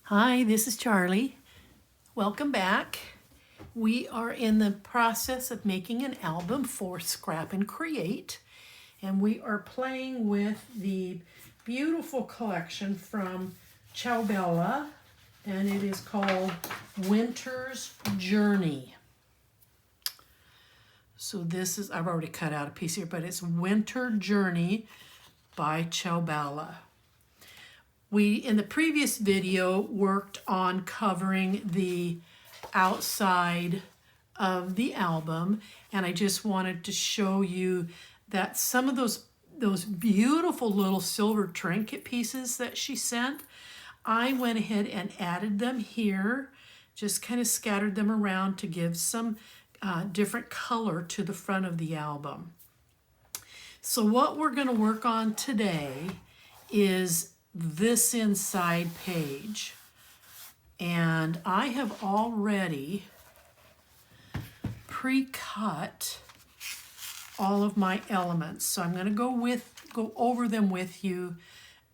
Hi, this is Charlie. Welcome back. We are in the process of making an album for Scrap and Create, and we are playing with the beautiful collection from Ciao Bella, and it is called Winter's Journey. So this is, I've already cut out a piece here, but it's Winter Journey by Ciao Bella. We, in the previous video, worked on covering the outside of the album, and I just wanted to show you that some of those beautiful little silver trinket pieces that she sent, I went ahead and added them here, just kind of scattered them around to give some different color to the front of the album. So what we're going to work on today is this inside page, and I have already pre-cut all of my elements, so I'm going to go over them with you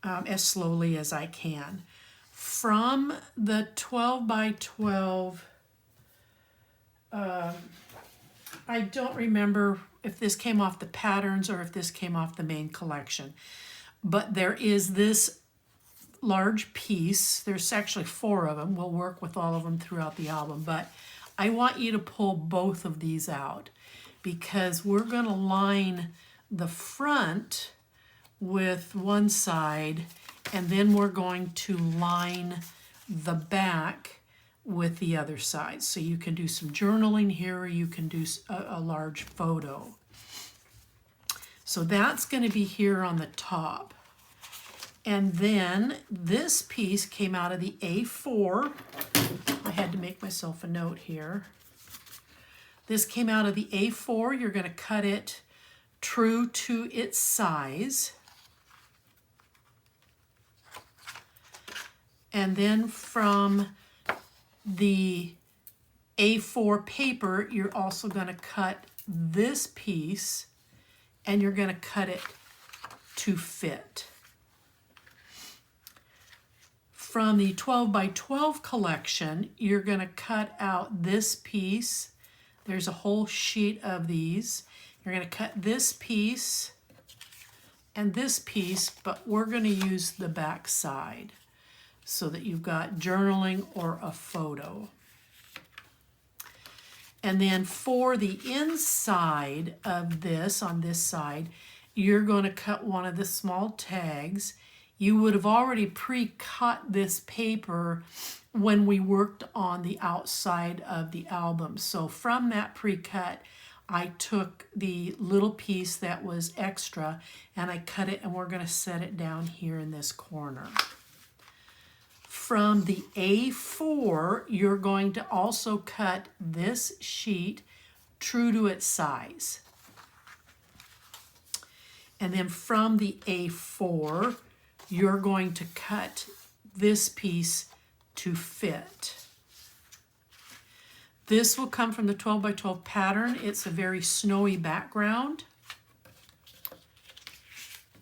as slowly as I can. From the 12 by 12, I don't remember if this came off the patterns or if this came off the main collection, but there is this large piece. There's actually 4 of them. We'll work with all of them throughout the album, but I want you to pull both of these out because we're going to line the front with one side, and then we're going to line the back with the other side. So you can do some journaling here, or you can do a large photo. So that's going to be here on the top. And then this piece came out of the A4. I had to make myself a note here. This came out of the A4. You're going to cut it true to its size. And then from the A4 paper, you're also going to cut this piece, and you're going to cut it to fit. From the 12 by 12 collection, you're going to cut out this piece. There's a whole sheet of these. You're going to cut this piece and this piece, but we're going to use the back side so that you've got journaling or a photo. And then for the inside of this, on this side, you're going to cut one of the small tags. You would have already pre-cut this paper when we worked on the outside of the album. So from that pre-cut, I took the little piece that was extra and I cut it, and we're going to set it down here in this corner. From the A4, you're going to also cut this sheet true to its size. And then from the A4, you're going to cut this piece to fit. This will come from the 12 by 12 pattern. It's a very snowy background.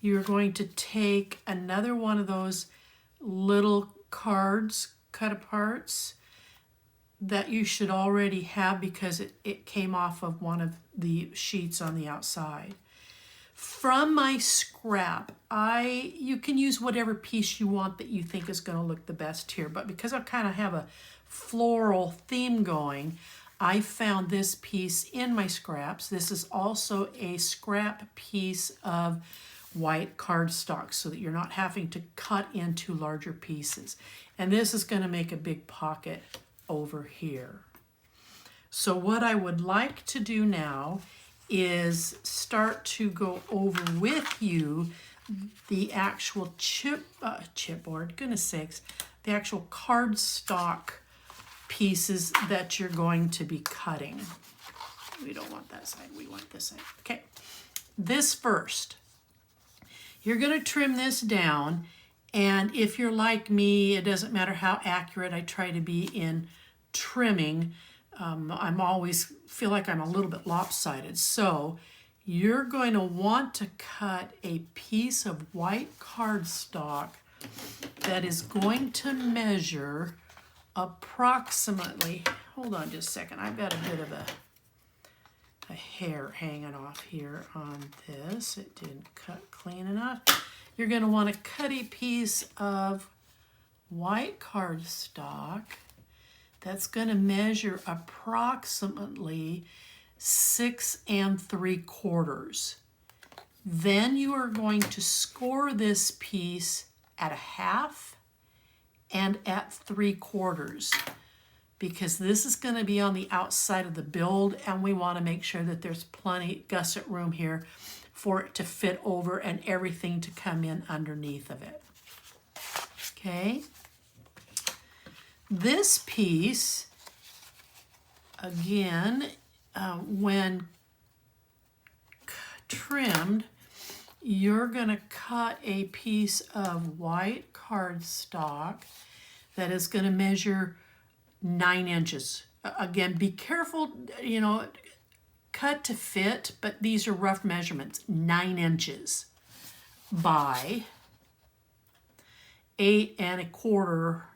You're going to take another one of those little cards, cut aparts, that you should already have because it came off of one of the sheets on the outside. From my scrap, you can use whatever piece you want that you think is going to look the best here, but because I kind of have a floral theme going, I found this piece in my scraps. This is also a scrap piece of white cardstock so that you're not having to cut into larger pieces. And this is going to make a big pocket over here. So what I would like to do now is start to go over with you the actual chipboard, goodness sakes, the actual cardstock pieces that you're going to be cutting. We don't want that side, we want this side. Okay, this first. You're going to trim this down, and if you're like me, it doesn't matter how accurate I try to be in trimming. I'm always feel like I'm a little bit lopsided. So you're going to want to cut a piece of white cardstock that is going to measure approximately, hold on just a second, I've got a bit of a hair hanging off here on this. It didn't cut clean enough. You're going to want to cut a piece of white cardstock that's going to measure approximately 6 3/4. Then you are going to score this piece at 1/2 and at 3/4, because this is going to be on the outside of the build, and we want to make sure that there's plenty gusset room here for it to fit over and everything to come in underneath of it. Okay. This piece, again, when trimmed, you're going to cut a piece of white cardstock that is going to measure 9 inches. Again, be careful, you know, cut to fit, but these are rough measurements. 9 inches by 8 1/4.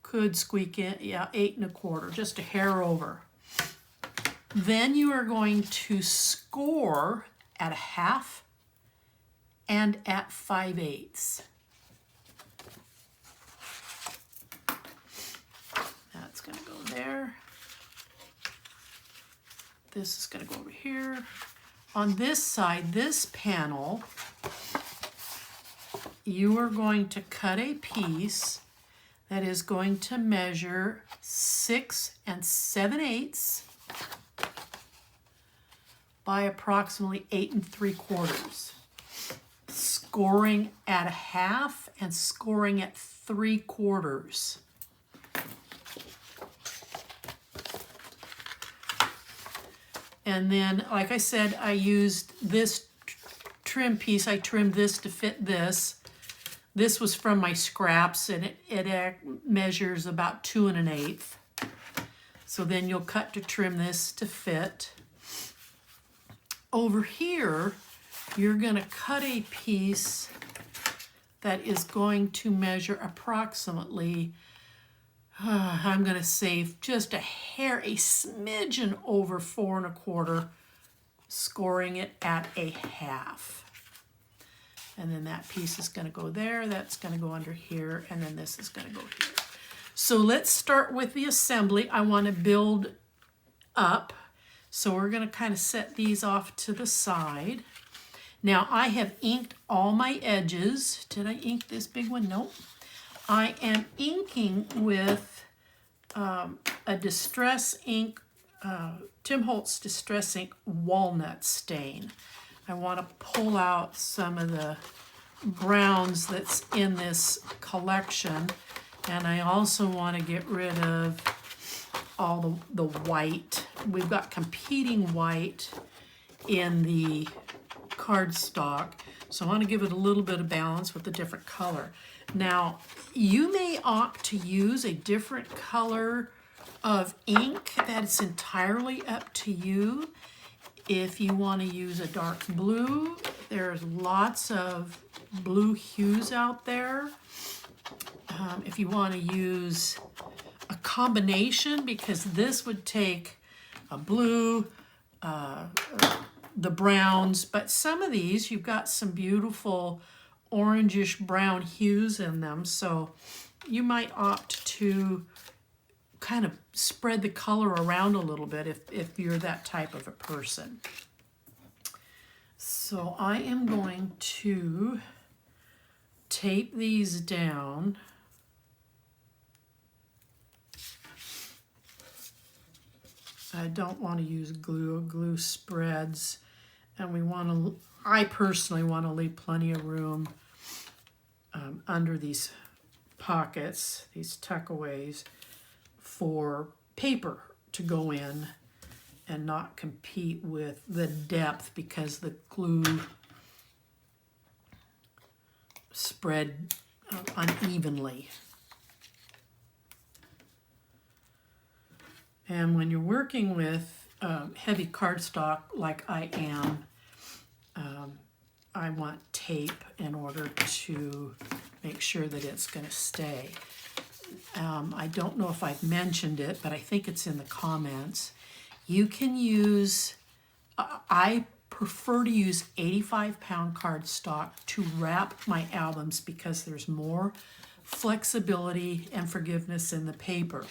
Could squeak in, yeah, 8 1/4, just a hair over. Then you are going to score at 1/2 and at 5/8. That's going to go there. This is going to go over here. On this side, this panel, you are going to cut a piece that is going to measure 6 7/8 by approximately 8 3/4. Scoring at 1/2 and scoring at 3/4. And then, like I said, I used this trim piece. I trimmed this to fit this. This was from my scraps, and it measures about 2 1/8. So then you'll cut to trim this to fit. Over here, you're going to cut a piece that is going to measure approximately, I'm going to say just a hair, a smidgen over 4 1/4, scoring it at 1/2. And then that piece is going to go there, that's going to go under here, and then this is going to go here. So let's start with the assembly. I want to build up. So we're going to kind of set these off to the side. Now I have inked all my edges. Did I ink this big one? Nope. I am inking with a Distress Ink, Tim Holtz Distress Ink Walnut Stain. I want to pull out some of the browns that's in this collection, and I also want to get rid of all the white. We've got competing white in the cardstock, so I want to give it a little bit of balance with a different color. Now, you may opt to use a different color of ink. That's entirely up to you. If you want to use a dark blue, there's lots of blue hues out there. If you want to use a combination, because this would take a blue, the browns, but some of these, you've got some beautiful orangish brown hues in them, so you might opt to kind of spread the color around a little bit if you're that type of a person. So I am going to tape these down. I don't want to use glue. Glue spreads, and we want to, I personally want to leave plenty of room under these pockets, these tuckaways, for paper to go in and not compete with the depth, because the glue spread unevenly. And when you're working with heavy cardstock like I am, I want tape in order to make sure that it's going to stay. I don't know if I've mentioned it, but I think it's in the comments. You can use, I prefer to use 85-pound cardstock to wrap my albums because there's more flexibility and forgiveness in the paper.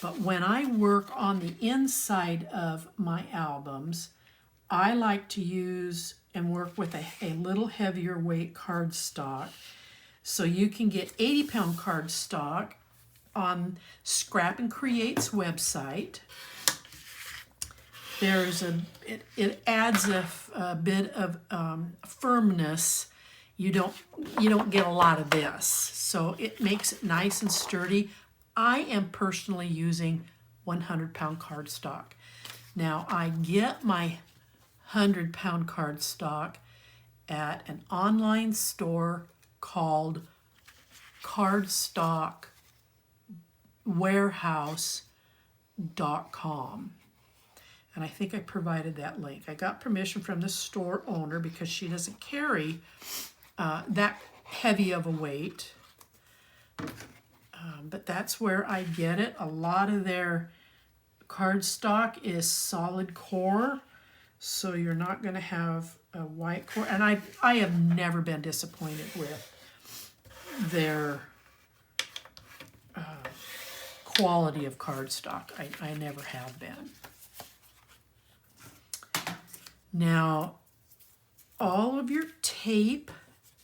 But when I work on the inside of my albums, I like to use and work with a little heavier weight cardstock. So you can get 80-pound cardstock on Scrap and Create's website. There's it adds a bit of firmness. You don't get a lot of this, so it makes it nice and sturdy. I am personally using 100-pound cardstock. Now I get my 100-pound cardstock at an online store called cardstockwarehouse.com. And I think I provided that link. I got permission from the store owner because she doesn't carry that heavy of a weight. But that's where I get it. A lot of their cardstock is solid core, so you're not going to have a white core. And I have never been disappointed with their quality of cardstock. I never have been. Now, all of your tape,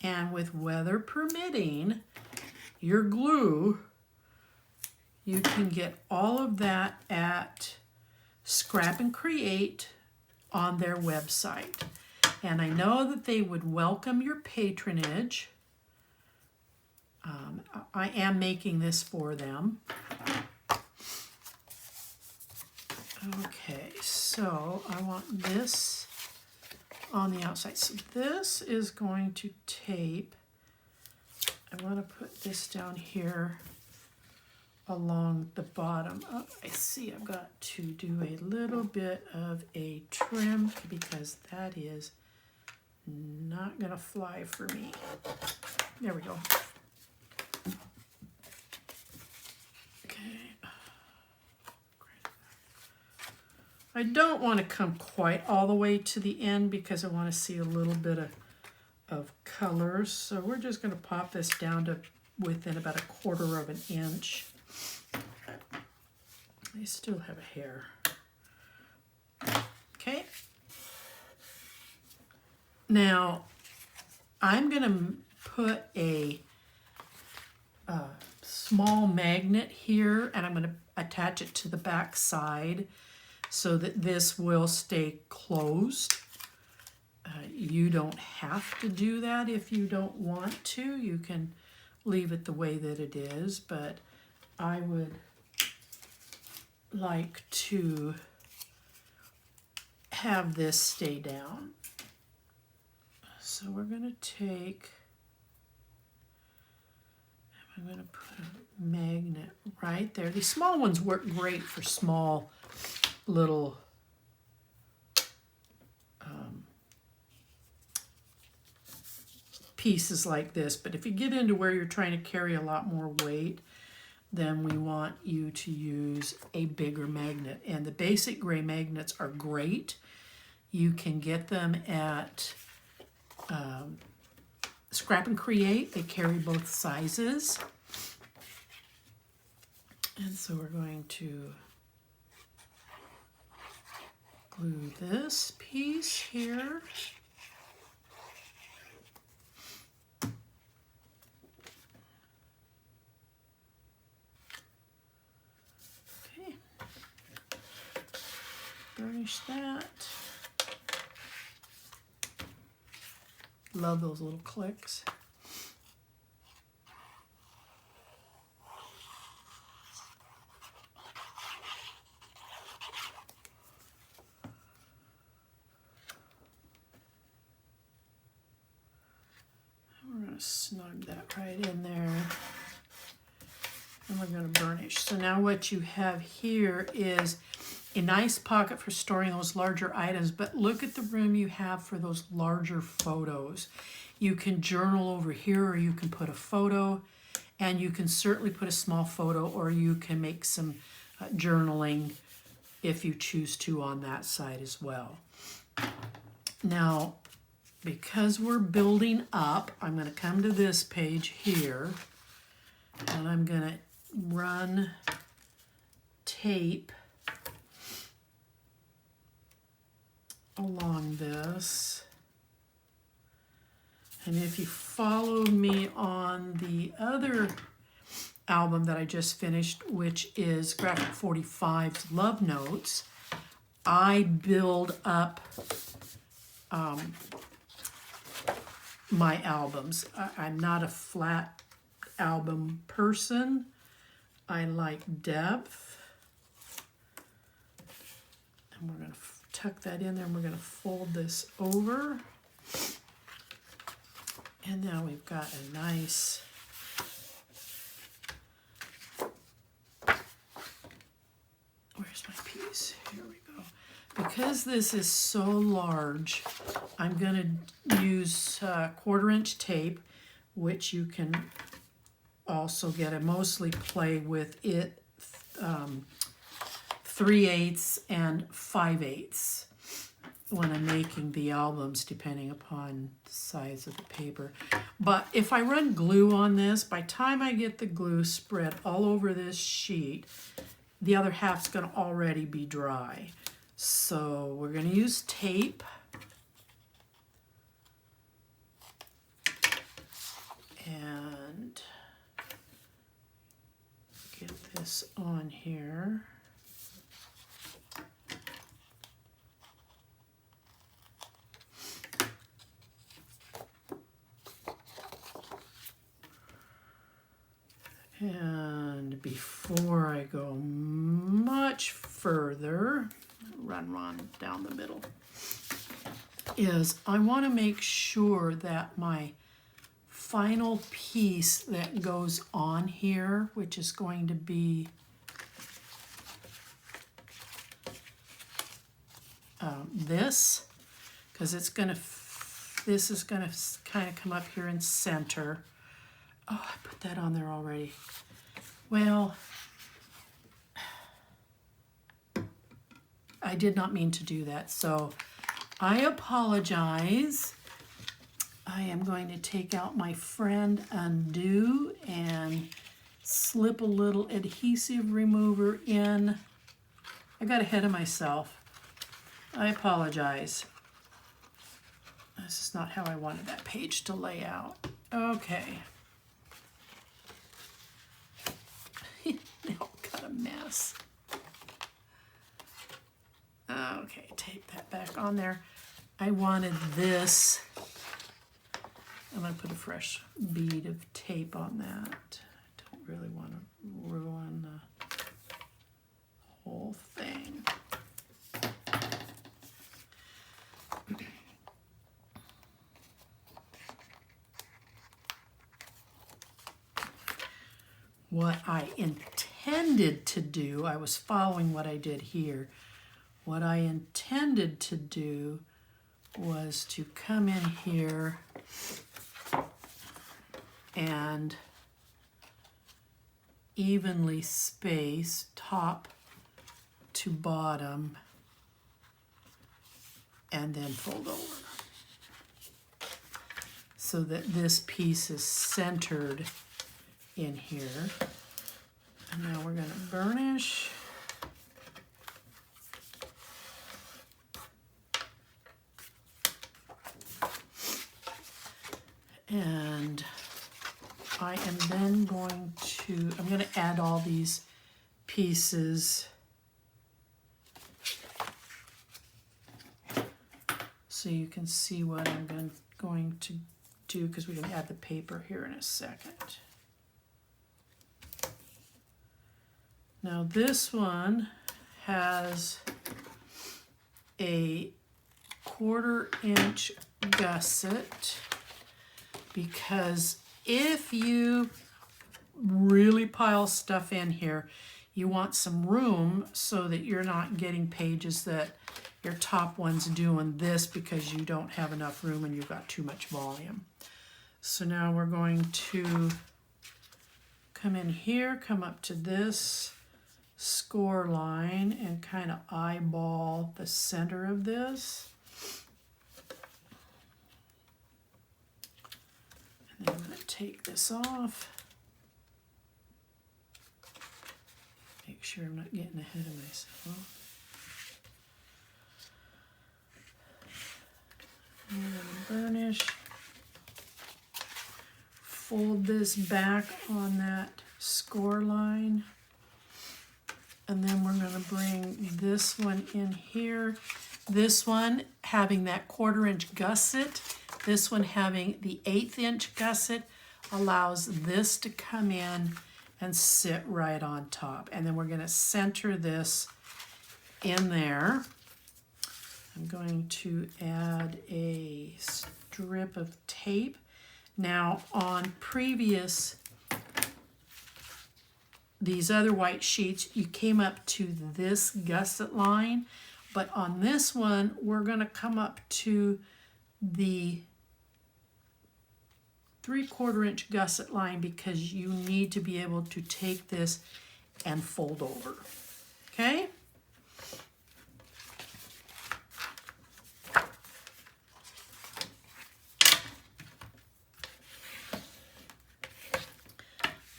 and with weather permitting, your glue, you can get all of that at Scrap and Create on their website. And I know that they would welcome your patronage. I am making this for them. Okay, so I want this on the outside. So this is going to tape. I want to put this down here along the bottom. Oh, I see I've got to do a little bit of a trim because that is not going to fly for me. There we go. Okay. I don't want to come quite all the way to the end because I want to see a little bit of colors. So we're just going to pop this down to within about 1/4 of an inch. I still have a hair. Okay. Now, I'm going to put a small magnet here, and I'm going to attach it to the back side so that this will stay closed. You don't have to do that if you don't want to. You can leave it the way that it is, but I would like to have this stay down. So we're going to take, I'm going to put a magnet right there. These small ones work great for small little pieces like this, but if you get into where you're trying to carry a lot more weight, then we want you to use a bigger magnet. And the basic gray magnets are great. You can get them at Scrap and Create. They carry both sizes. And so we're going to glue this piece here. Okay. Burnish that. Love those little clicks. We're going to snug that right in there. And we're going to burnish. So now what you have here is a nice pocket for storing those larger items, but look at the room you have for those larger photos. You can journal over here, or you can put a photo, and you can certainly put a small photo, or you can make some journaling if you choose to on that side as well. Now, because we're building up, I'm going to come to this page here, and I'm going to run tape along this. And if you followed me on the other album that I just finished, which is Graphic 45's Love Notes, I build up my albums. I'm not a flat album person. I like depth. And we're going to tuck that in there, and we're going to fold this over. And now we've got a nice where's my piece? Here we go. Because this is so large, I'm going to use 1/4-inch tape, which you can also get. I mostly play with it 3/8 and 5/8 when I'm making the albums, depending upon the size of the paper. But if I run glue on this, by the time I get the glue spread all over this sheet, the other half's going to already be dry. So we're going to use tape. And get this on here. And before I go much further, run down the middle, is I want to make sure that my final piece that goes on here, which is going to be this, because it's going to, this is going to kind of come up here and center. Oh, I put that on there already. Well, I did not mean to do that, so I apologize. I am going to take out my friend undo and slip a little adhesive remover in. I got ahead of myself. I apologize. This is not how I wanted that page to lay out. Okay. Now I've got a mess. Okay, tape that back on there. I wanted this. I'm going to put a fresh bead of tape on that. I don't really want to ruin the whole thing. What I intended to do, I was following what I did here. What I intended to do was to come in here and evenly space top to bottom and then fold over so that this piece is centered in here. And now we're going to burnish. And I am then going to, I'm going to add all these pieces so you can see what I'm going to do, because we're going to add the paper here in a second. Now this one has a 1/4-inch gusset, because if you really pile stuff in here, you want some room so that you're not getting pages that your top one's doing this because you don't have enough room and you've got too much volume. So now we're going to come in here, come up to this score line and kind of eyeball the center of this. And then I'm going to take this off. Make sure I'm not getting ahead of myself. And then burnish. Fold this back on that score line. And then we're going to bring this one in here. This one having that 1/4 inch gusset. This one having the 1/8 inch gusset allows this to come in and sit right on top. And then we're going to center this in there. I'm going to add a strip of tape. Now on previous, these other white sheets, you came up to this gusset line, but on this one, we're going to come up to the 3/4 inch gusset line because you need to be able to take this and fold over, okay?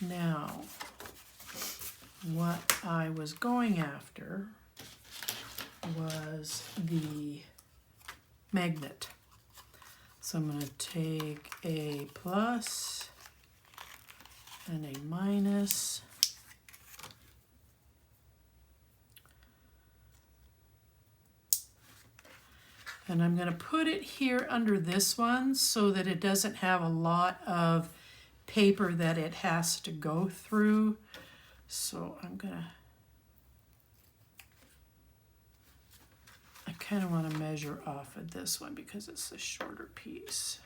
Now, what I was going after was the magnet. So I'm going to take a plus and a minus. And I'm going to put it here under this one so that it doesn't have a lot of paper that it has to go through. So I'm gonna, I kind of want to measure off of this one because it's the shorter piece.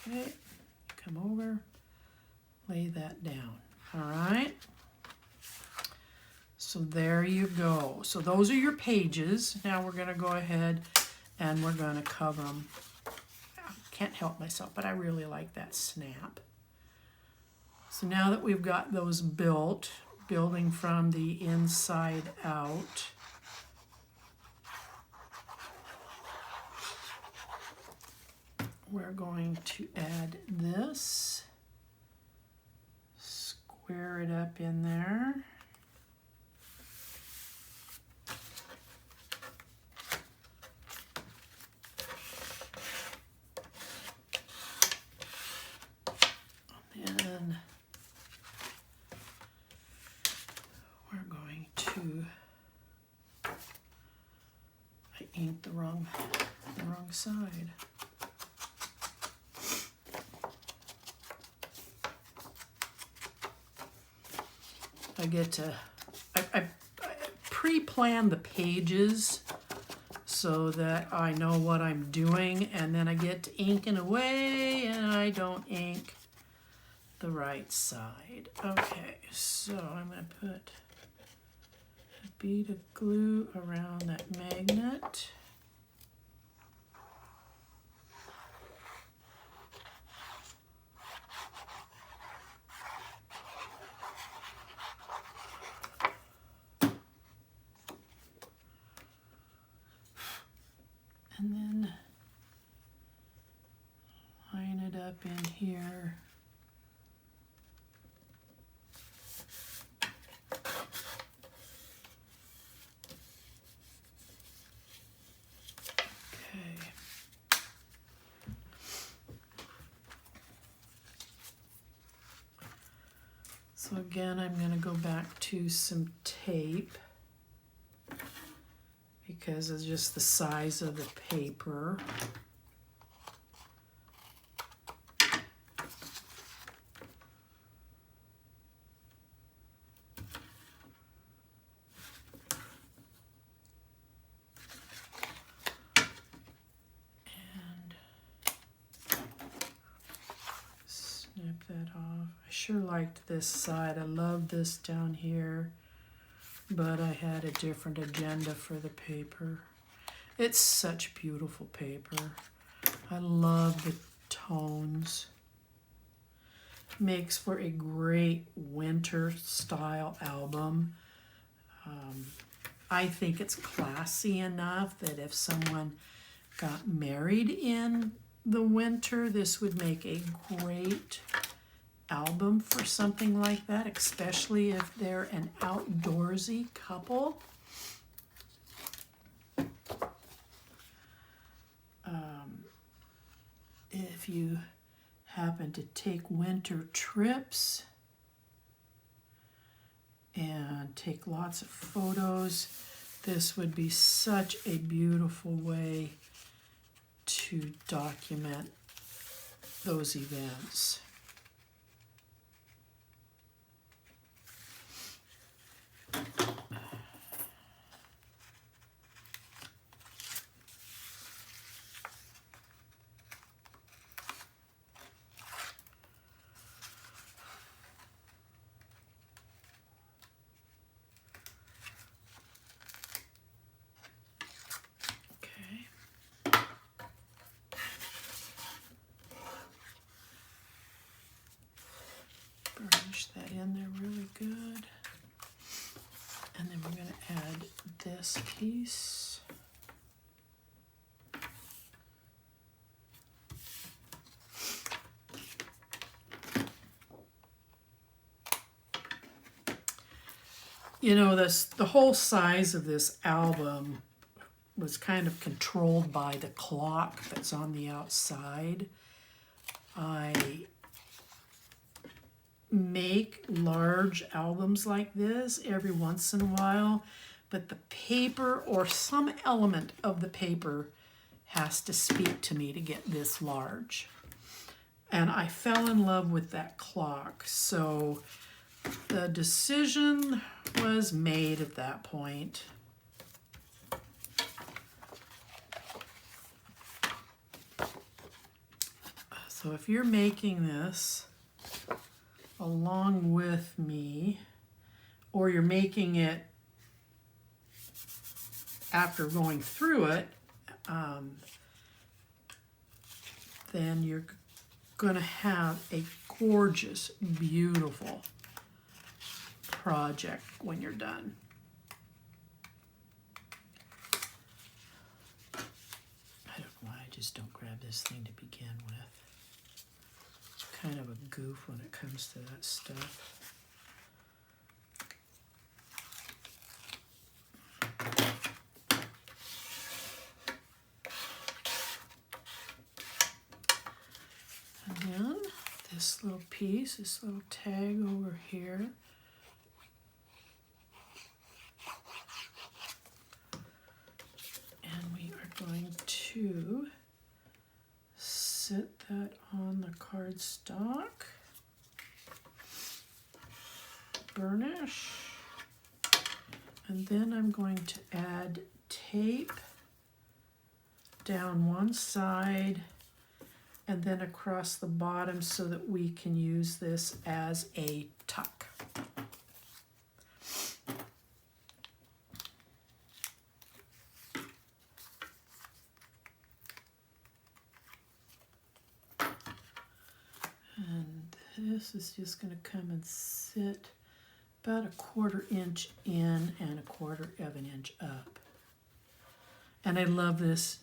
Okay, come over, lay that down. All right. So there you go. So those are your pages. Now we're going to go ahead and we're going to cover them. Can't help myself, but I really like that snap. So now that we've got those built, building from the inside out, we're going to add this, square it up in there. And we're going to, I inked the wrong side. I get to, I pre-plan the pages so that I know what I'm doing, and then I get to inking away and I don't ink the right side. Okay, so I'm going to put a bead of glue around that magnet. And then line it up in here. So again, I'm going to go back to some tape because of just the size of the paper. And snap snip that off. I sure liked this side. I love this down here, but I had a different agenda for the paper. It's such beautiful paper. I love the tones. Makes for a great winter style album. I think it's classy enough that if someone got married in the winter, this would make a great album for something like that, especially if they're an outdoorsy couple. If you happen to take winter trips and take lots of photos, this would be such a beautiful way to document those events. Burnish that in there really good. And then we're going to add this piece. You know, the whole size of this album was kind of controlled by the clock that's on the outside. I make large albums like this every once in a while, but the paper or some element of the paper has to speak to me to get this large. And I fell in love with that clock, so the decision was made at that point. So if you're making this along with me, or you're making it after going through it, then you're going to have a gorgeous, beautiful project when you're done. I don't know why I just don't grab this thing to begin with. It's kind of a goof when it comes to that stuff. And then this little piece, this little tag over here. And we are going to sit that on the cardstock, burnish, and then I'm going to add tape down one side and then across the bottom so that we can use this as a tuck. And this is just going to come and sit about 1/4 inch in and 1/4 inch up. And I love this.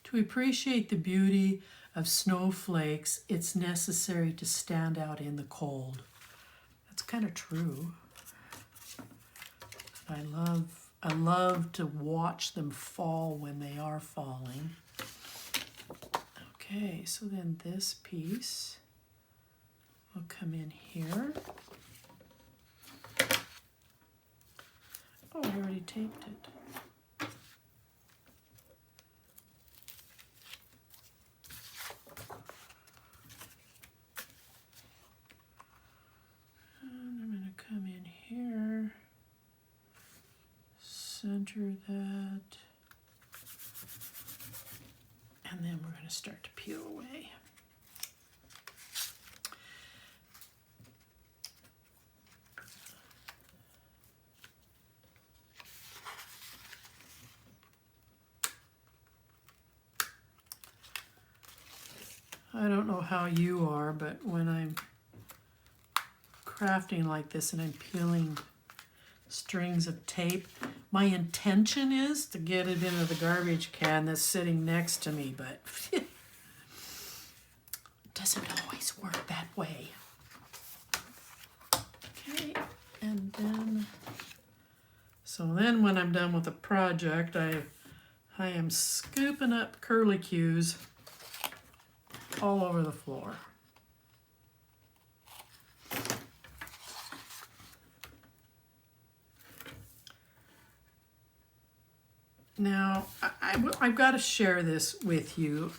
To appreciate the beauty of snowflakes, it's necessary to stand out in the cold. That's kind of true. I love to watch them fall when they are falling. Okay, so then this piece will come in here. Oh, I already taped it. And I'm going to come in here, center that, and then we're going to start to peel away. I don't know how you are, but when I'm crafting like this and I'm peeling strings of tape, my intention is to get it into the garbage can that's sitting next to me, but it doesn't always work that way. Okay, and then, so then when I'm done with the project, I am scooping up curlicues all over the floor. Now, I've got to share this with you.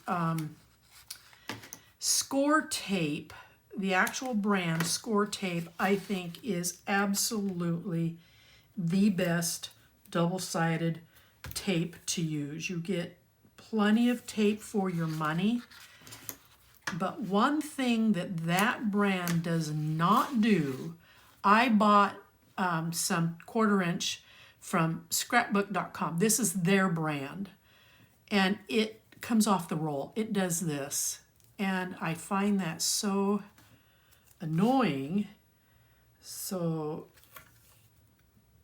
Score tape, the actual brand Score tape, I think is absolutely the best double-sided tape to use. You get plenty of tape for your money, but one thing that brand does not do, I bought some 1/4 inch from scrapbook.com. This is their brand, and it comes off the roll. It does this, and I find that so annoying. So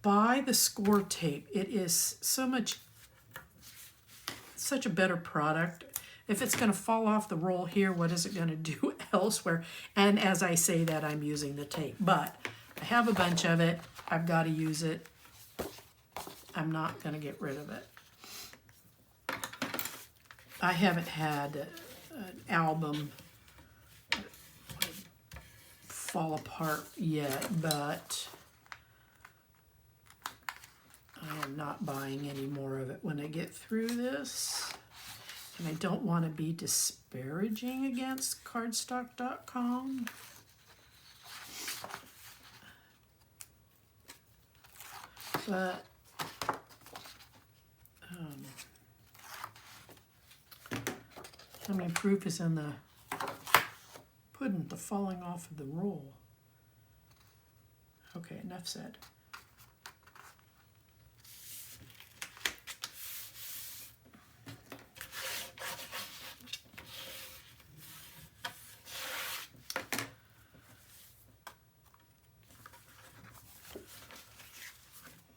buy the Score tape. It is such a better product. If it's going to fall off the roll here, what is it going to do elsewhere? And as I say that, I'm using the tape, but I have a bunch of it. I've got to use it. I'm not going to get rid of it. I haven't had an album fall apart yet, but I am not buying any more of it when I get through this. And I don't want to be disparaging against cardstock.com. But how many proof is in the pudding, the falling off of the roll? Okay, enough said.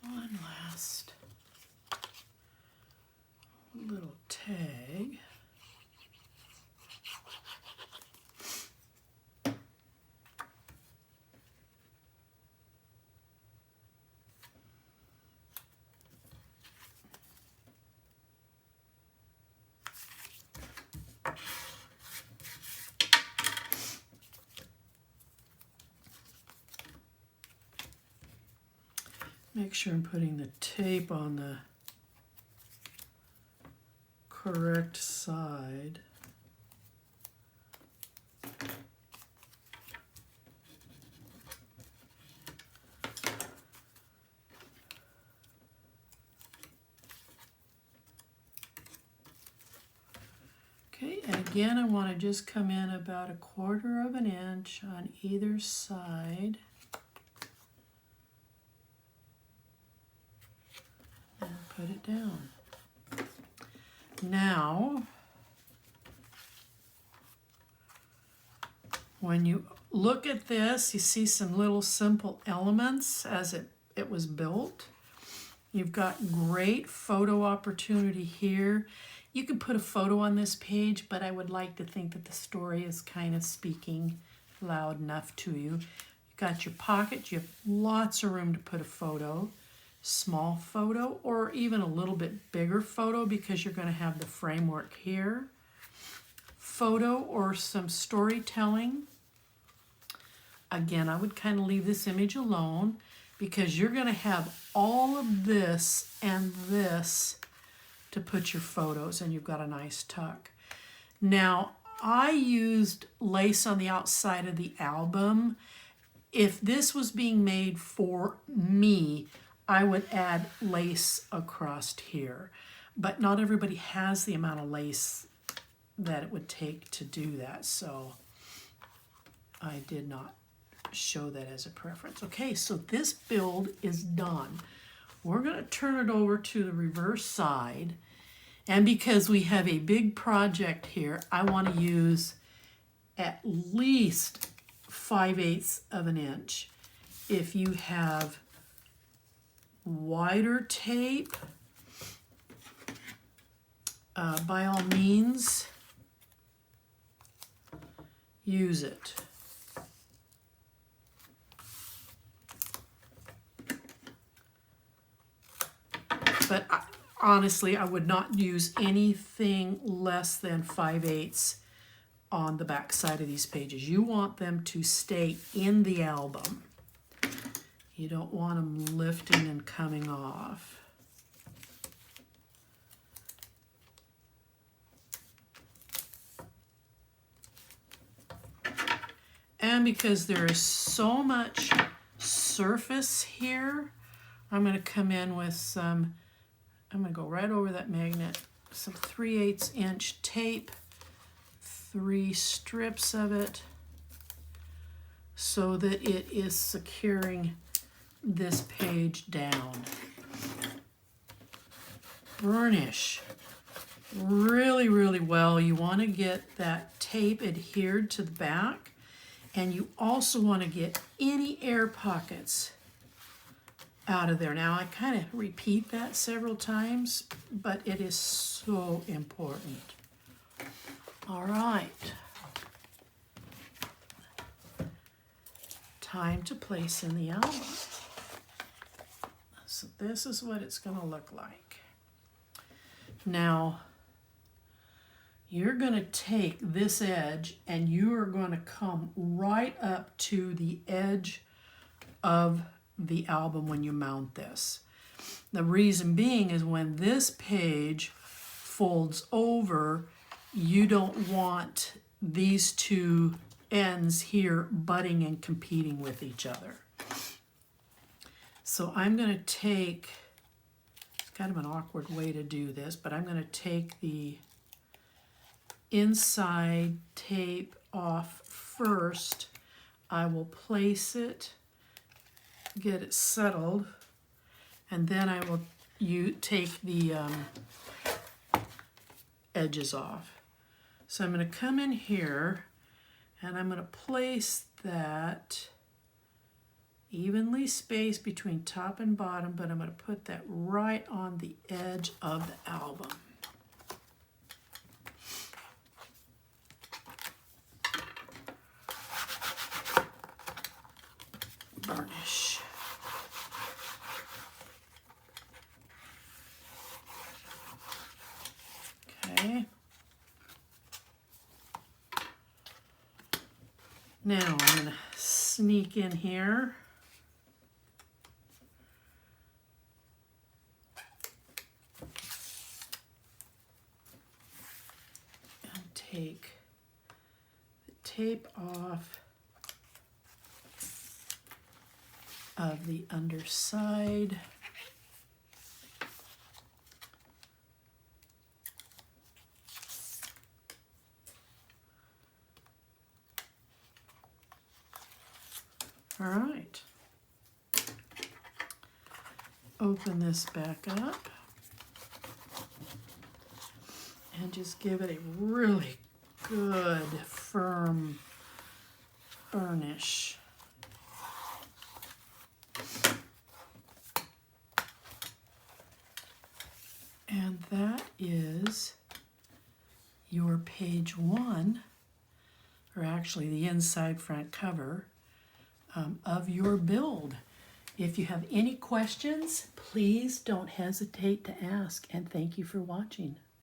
One last little tag. Make sure I'm putting the tape on the correct side. Okay, and again, I want to just come in about 1/4 inch on either side. Put it down. Now, when you look at this, you see some little simple elements as it was built. You've got great photo opportunity here. You could put a photo on this page, but I would like to think that the story is kind of speaking loud enough to you. You've got your pocket. You have lots of room to put a photo. Small photo or even a little bit bigger photo because you're going to have the framework here. Photo or some storytelling. Again, I would kind of leave this image alone because you're going to have all of this and this to put your photos, and you've got a nice tuck. Now, I used lace on the outside of the album. If this was being made for me, I would add lace across here, but not everybody has the amount of lace that it would take to do that, so I did not show that as a preference. Okay, so this build is done. We're going to turn it over to the reverse side, and because we have a big project here, I want to use at least 5/8 of an inch. If you have wider tape, by all means, use it. But honestly, I would not use anything less than 5/8 on the back side of these pages. You want them to stay in the album. You don't want them lifting and coming off. And because there is so much surface here, I'm going to come in with some, I'm going to go right over that magnet, some 3/8 inch tape, 3 strips of it, so that it is securing this page down. Burnish really, really well. You want to get that tape adhered to the back, and you also want to get any air pockets out of there. Now, I kind of repeat that several times, but it is so important. All right. Time to place in the album. So this is what it's going to look like. Now, you're going to take this edge and you are going to come right up to the edge of the album when you mount this. The reason being is when this page folds over, you don't want these two ends here butting and competing with each other. So I'm going to take, it's kind of an awkward way to do this, but I'm going to take the inside tape off first. I will place it, get it settled, and then I will take the edges off. So I'm going to come in here and I'm going to place that evenly spaced between top and bottom, but I'm going to put that right on the edge of the album. Burnish. Okay. Now I'm going to sneak in here. And take the tape off of the underside. All right. Open this back up and just give it a really good, firm burnish. And that is your page 1, or actually the inside front cover of your build. If you have any questions, please don't hesitate to ask, and thank you for watching.